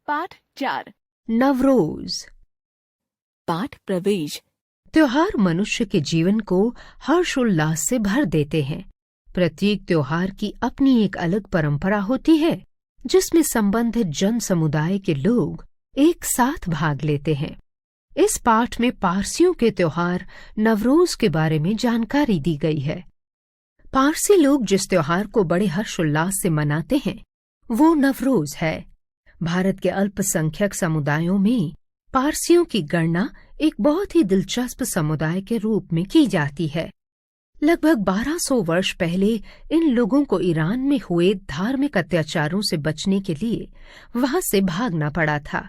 पाठ 4 नवरोज। पाठ प्रवेश। त्योहार मनुष्य के जीवन को हर्षोल्लास से भर देते हैं। प्रत्येक त्योहार की अपनी एक अलग परंपरा होती है जिसमें संबंधित जन समुदाय के लोग एक साथ भाग लेते हैं। इस पाठ में पारसियों के त्योहार नवरोज के बारे में जानकारी दी गई है। पारसी लोग जिस त्योहार को बड़े हर्षोल्लास से मनाते हैं वो नवरोज है। भारत के अल्पसंख्यक समुदायों में पारसियों की गणना एक बहुत ही दिलचस्प समुदाय के रूप में की जाती है। लगभग 1200 वर्ष पहले इन लोगों को ईरान में हुए धार्मिक अत्याचारों से बचने के लिए वहां से भागना पड़ा था,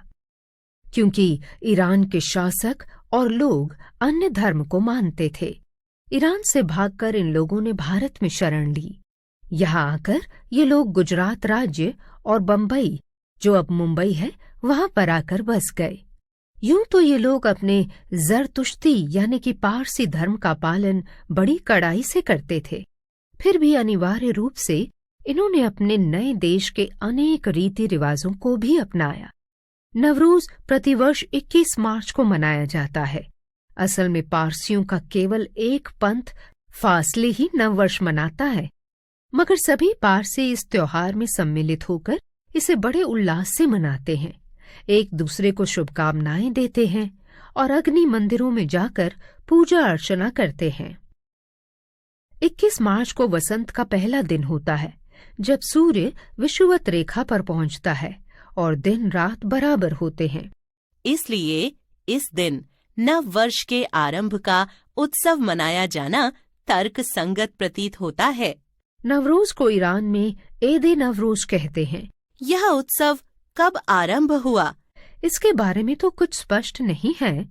क्योंकि ईरान के शासक और लोग अन्य धर्म को मानते थे। ईरान से भागकर इन लोगों ने भारत में शरण ली। यहाँ आकर ये लोग गुजरात राज्य और बम्बई, जो अब मुंबई है, वहां पर आकर बस गए। यूं तो ये लोग अपने जरतुश्ती यानी कि पारसी धर्म का पालन बड़ी कड़ाई से करते थे, फिर भी अनिवार्य रूप से इन्होंने अपने नए देश के अनेक रीति रिवाजों को भी अपनाया। नवरोज प्रतिवर्ष 21 मार्च को मनाया जाता है। असल में पारसियों का केवल एक पंथ फासले ही नववर्ष मनाता है, मगर सभी पारसी इस त्योहार में सम्मिलित होकर इसे बड़े उल्लास से मनाते हैं, एक दूसरे को शुभकामनाएं देते हैं और अग्नि मंदिरों में जाकर पूजा अर्चना करते हैं। 21 मार्च को वसंत का पहला दिन होता है, जब सूर्य विषुवत रेखा पर पहुंचता है और दिन रात बराबर होते हैं। इसलिए इस दिन नव वर्ष के आरंभ का उत्सव मनाया जाना तर्क संगत प्रतीत होता है। नवरोज को ईरान में ईद नवरोज कहते हैं। यह उत्सव कब आरंभ हुआ, इसके बारे में तो कुछ स्पष्ट नहीं है,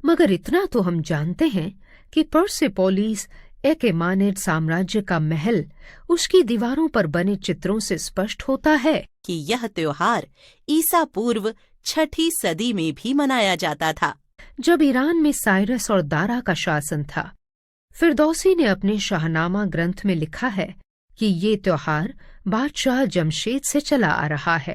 मगर इतना तो हम जानते हैं कि पर्सेपोलिस एकेमानिड साम्राज्य का महल उसकी दीवारों पर बने चित्रों से स्पष्ट होता है कि यह त्योहार ईसा पूर्व 6ठी सदी में भी मनाया जाता था, जब ईरान में साइरस और दारा का शासन था। फिरदौसी ने अपने शाहनामा ग्रंथ में लिखा है कि ये त्योहार बादशाह जमशेद से चला आ रहा है।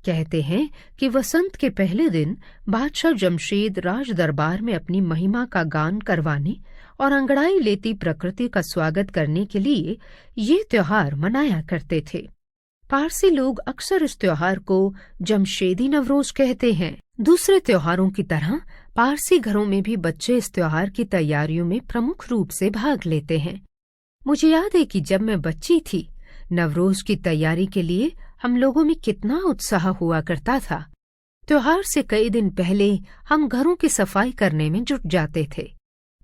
कहते हैं कि वसंत के पहले दिन बादशाह जमशेद राज दरबार में अपनी महिमा का गान करवाने और अंगड़ाई लेती प्रकृति का स्वागत करने के लिए ये त्योहार मनाया करते थे। पारसी लोग अक्सर इस त्योहार को जमशेदी नवरोज कहते हैं। दूसरे त्योहारों की तरह पारसी घरों में भी बच्चे इस त्योहार की तैयारियों में प्रमुख रूप से भाग लेते हैं। मुझे याद है कि जब मैं बच्ची थी, नवरोज की तैयारी के लिए हम लोगों में कितना उत्साह हुआ करता था। त्योहार से कई दिन पहले हम घरों की सफाई करने में जुट जाते थे।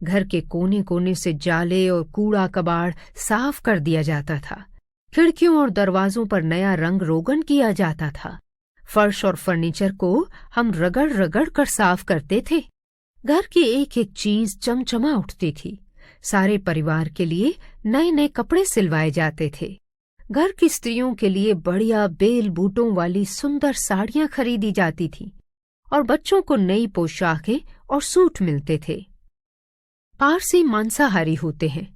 घर के कोने कोने से जाले और कूड़ा कबाड़ साफ कर दिया जाता था। खिड़कियों और दरवाजों पर नया रंग रोगन किया जाता था। फर्श और फर्नीचर को हम रगड़ रगड़ कर साफ करते थे। घर की एक एक चीज चमचमा उठती थी। सारे परिवार के लिए नए नए कपड़े सिलवाए जाते थे। घर की स्त्रियों के लिए बढ़िया बेल बूटों वाली सुंदर साड़ियां खरीदी जाती थीं और बच्चों को नई पोशाकें और सूट मिलते थे। पारसी मांसाहारी होते हैं,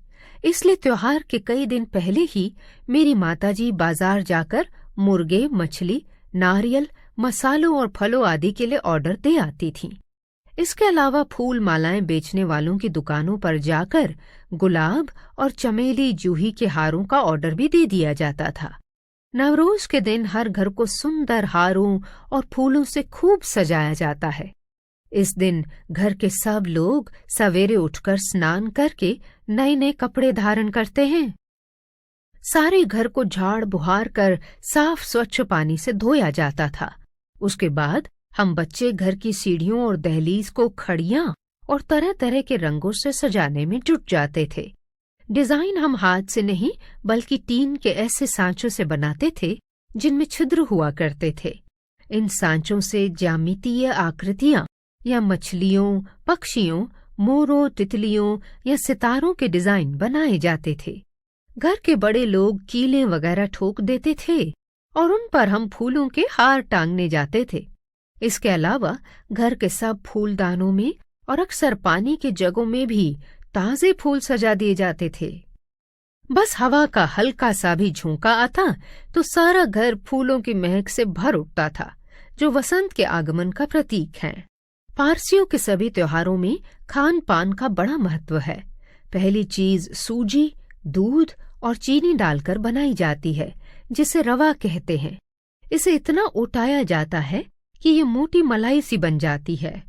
इसलिए त्योहार के कई दिन पहले ही मेरी माताजी बाजार जाकर मुर्गे, मछली, नारियल, मसालों और फलों आदि के लिए ऑर्डर दे आती थीं। इसके अलावा फूल मालाएं बेचने वालों की दुकानों पर जाकर गुलाब और चमेली जूही के हारों का ऑर्डर भी दे दिया जाता था। नवरोज के दिन हर घर को सुंदर हारों और फूलों से खूब सजाया जाता है। इस दिन घर के सब लोग सवेरे उठकर स्नान करके नए नए कपड़े धारण करते हैं। सारे घर को झाड़ बुहार कर साफ स्वच्छ पानी से धोया जाता था। उसके बाद हम बच्चे घर की सीढ़ियों और दहलीज को खड़ियां और तरह तरह के रंगों से सजाने में जुट जाते थे। डिजाइन हम हाथ से नहीं बल्कि टीन के ऐसे सांचों से बनाते थे जिनमें छिद्र हुआ करते थे। इन सांचों से ज्यामितीय आकृतियां या मछलियों, पक्षियों, मोरों, तितलियों या सितारों के डिजाइन बनाए जाते थे। घर के बड़े लोग कीलें वगैरह ठोक देते थे और उन पर हम फूलों के हार टांगने जाते थे। इसके अलावा घर के सब फूलदानों में और अक्सर पानी के जगों में भी ताजे फूल सजा दिए जाते थे। बस हवा का हल्का सा भी झोंका आता तो सारा घर फूलों की महक से भर उठता था, जो वसंत के आगमन का प्रतीक हैं। पारसियों के सभी त्योहारों में खान पान का बड़ा महत्व है। पहली चीज सूजी, दूध और चीनी डालकर बनाई जाती है, जिसे रवा कहते हैं। इसे इतना उटाया जाता है कि ये मोटी मलाई सी बन जाती है।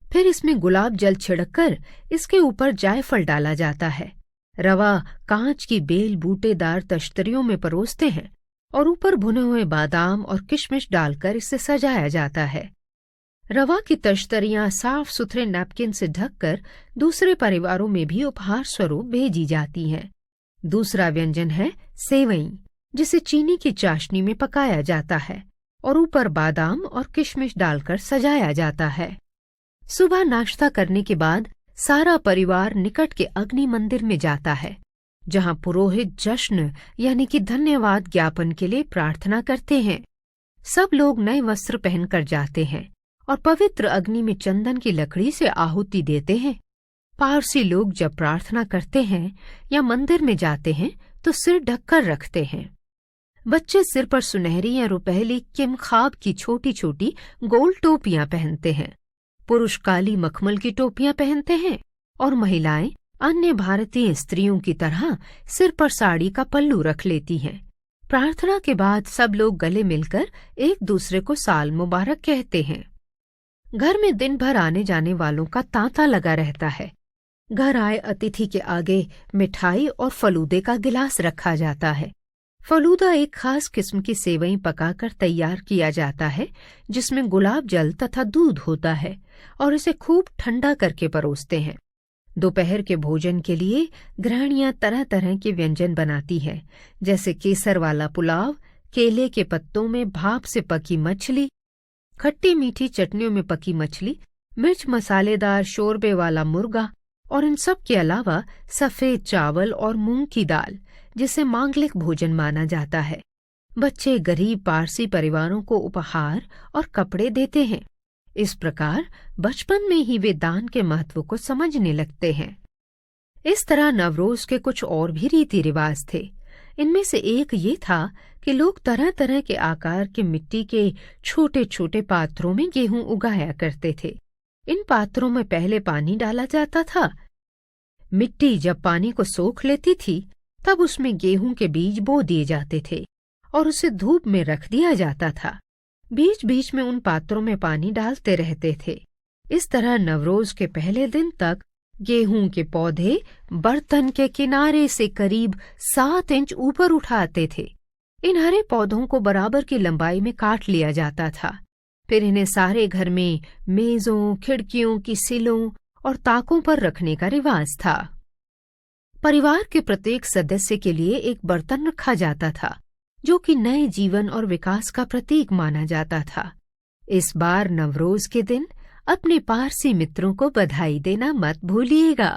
फिर इसमें गुलाब जल छिड़ककर इसके ऊपर जायफल डाला जाता है। रवा कांच की बेल बूटेदार तश्तरियों में परोसते हैं और ऊपर भुने हुए बादाम और किशमिश डालकर इसे सजाया जाता है। रवा की तश्तरियां साफ सुथरे नैपकिन से ढककर दूसरे परिवारों में भी उपहार स्वरूप भेजी जाती हैं। दूसरा व्यंजन है सेवई, जिसे चीनी की चाशनी में पकाया जाता है और ऊपर बादाम और किशमिश डालकर सजाया जाता है। सुबह नाश्ता करने के बाद सारा परिवार निकट के अग्नि मंदिर में जाता है, जहां पुरोहित जश्न यानी कि धन्यवाद ज्ञापन के लिए प्रार्थना करते हैं। सब लोग नए वस्त्र पहनकर जाते हैं और पवित्र अग्नि में चंदन की लकड़ी से आहुति देते हैं। पारसी लोग जब प्रार्थना करते हैं या मंदिर में जाते हैं तो सिर ढककर रखते हैं। बच्चे सिर पर सुनहरी या रुपहली किमखाब की छोटी छोटी गोल टोपियां पहनते हैं। पुरुष काली मखमल की टोपियां पहनते हैं और महिलाएं अन्य भारतीय स्त्रियों की तरह सिर पर साड़ी का पल्लू रख लेती हैं। प्रार्थना के बाद सब लोग गले मिलकर एक दूसरे को साल मुबारक कहते हैं। घर में दिन भर आने जाने वालों का तांता लगा रहता है। घर आए अतिथि के आगे मिठाई और फलूदे का गिलास रखा जाता है। फलूदा एक खास किस्म की सेवई पकाकर तैयार किया जाता है, जिसमें गुलाब जल तथा दूध होता है और इसे खूब ठंडा करके परोसते हैं। दोपहर के भोजन के लिए गृहिणियां तरह तरह के व्यंजन बनाती हैं, जैसे केसर वाला पुलाव, केले के पत्तों में भाप से पकी मछली, खट्टी मीठी चटनियों में पकी मछली, मिर्च मसालेदार शोरबे वाला मुर्गा और इन सब के अलावा सफेद चावल और मूंग की दाल, जिसे मांगलिक भोजन माना जाता है। बच्चे गरीब पारसी परिवारों को उपहार और कपड़े देते हैं। इस प्रकार बचपन में ही वे दान के महत्व को समझने लगते हैं। इस तरह नवरोज के कुछ और भी रीति रिवाज थे। इनमें से एक ये था कि लोग तरह तरह के आकार के मिट्टी के छोटे छोटे पात्रों में गेहूं उगाया करते थे। इन पात्रों में पहले पानी डाला जाता था। मिट्टी जब पानी को सोख लेती थी, तब उसमें गेहूं के बीज बो दिए जाते थे और उसे धूप में रख दिया जाता था। बीच बीच में उन पात्रों में पानी डालते रहते थे। इस तरह नवरोज के पहले दिन तक गेहूं के पौधे बर्तन के किनारे से करीब 7 इंच ऊपर उठाते थे। इन हरे पौधों को बराबर की लंबाई में काट लिया जाता था। फिर इन्हें सारे घर में मेजों, खिड़कियों की सिलों और ताकों पर रखने का रिवाज था। परिवार के प्रत्येक सदस्य के लिए एक बर्तन रखा जाता था, जो कि नए जीवन और विकास का प्रतीक माना जाता था। इस बार नवरोज के दिन अपने पारसी मित्रों को बधाई देना मत भूलिएगा।